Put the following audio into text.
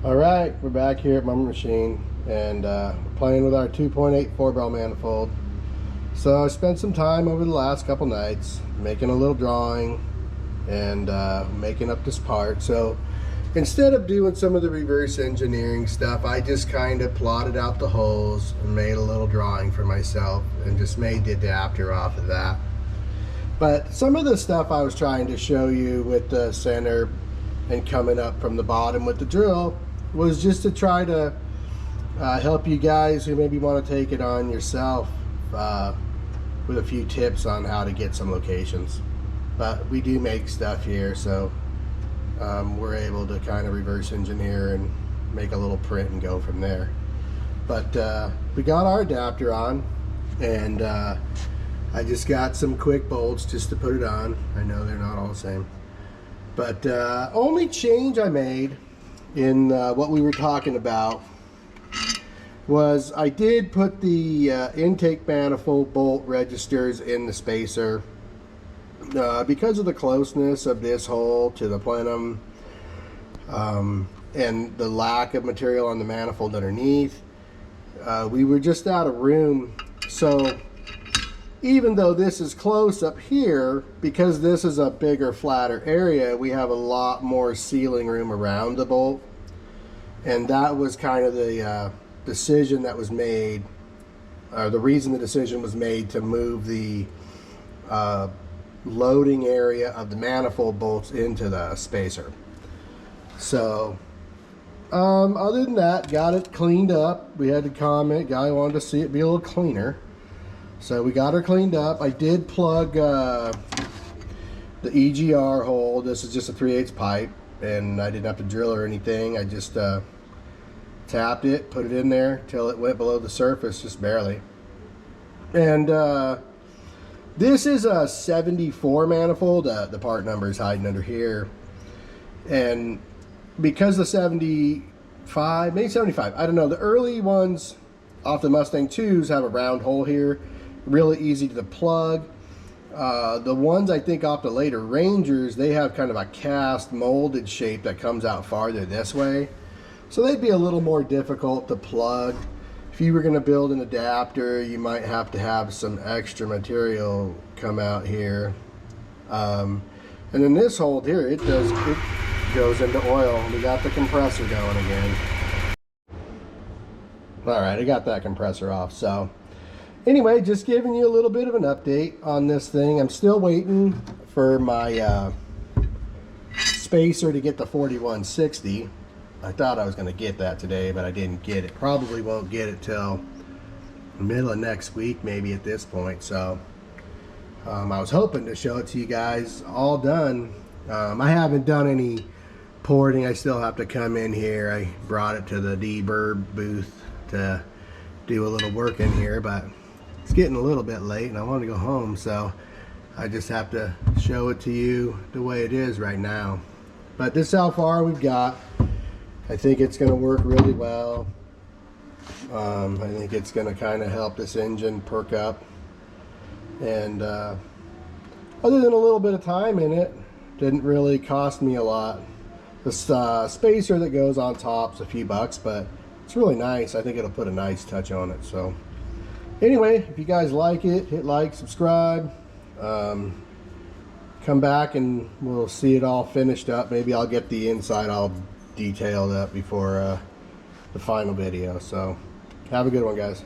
Alright, we're back here at my machine and playing with our 2.8 4-barrel manifold. So I spent some time over the last couple nights making a little drawing and making up this part. So instead of doing some of the reverse engineering stuff, I just kind of plotted out the holes and made a little drawing for myself and just made the adapter off of that. But some of the stuff I was trying to show you with the center and coming up from the bottom with the drill was just to try to help you guys who maybe want to take it on yourself with a few tips on how to get some locations. But we do make stuff here, so we're able to kind of reverse engineer and make a little print and go from there. But we got our adapter on, and I just got some quick bolts just to put it on. I know they're not all the same, but only change I made in what we were talking about was I did put the intake manifold bolt registers in the spacer because of the closeness of this hole to the plenum and the lack of material on the manifold underneath. We were just out of room, so even though this is close up here, because this is a bigger, flatter area, we have a lot more sealing room around the bolt. And that was kind of the decision that was made, or the reason the decision was made to move the loading area of the manifold bolts into the spacer. So, other than that, got it cleaned up. We had to comment, guy wanted to see it be a little cleaner. So we got her cleaned up. I did plug the EGR hole. This is just a 3/8 pipe, and I didn't have to drill or anything. I just tapped it, put it in there till it went below the surface, just barely. And this is a 74 manifold. The part number is hiding under here. And because the 75, maybe 75, I don't know, the early ones off the Mustang 2s have a round hole here. Really easy to plug. The ones I think off the later Rangers, they have kind of a cast molded shape that comes out farther this way, so they'd be a little more difficult to plug. If you were going to build an adapter, you might have to have some extra material come out here. And then this hole here, it goes into oil. We got the compressor going again. All right, I got that compressor off. So anyway, just giving you a little bit of an update on this thing. I'm still waiting for my spacer to get the 4160. I thought I was going to get that today, but I didn't get it. Probably won't get it till middle of next week, maybe at this point. So I was hoping to show it to you guys all done. I haven't done any porting. I still have to come in here. I brought it to the D-Burb booth to do a little work in here, but it's getting a little bit late and I want to go home, so I just have to show it to you the way it is right now. But this is how far we've got. I think it's going to work really well. I think it's going to kind of help this engine perk up, and other than a little bit of time in it, didn't really cost me a lot. The spacer that goes on top's a few bucks, but it's really nice. I think it'll put a nice touch on it. So anyway, if you guys like it, hit like, subscribe, come back and we'll see it all finished up. Maybe I'll get the inside all detailed up before the final video. So have a good one, guys.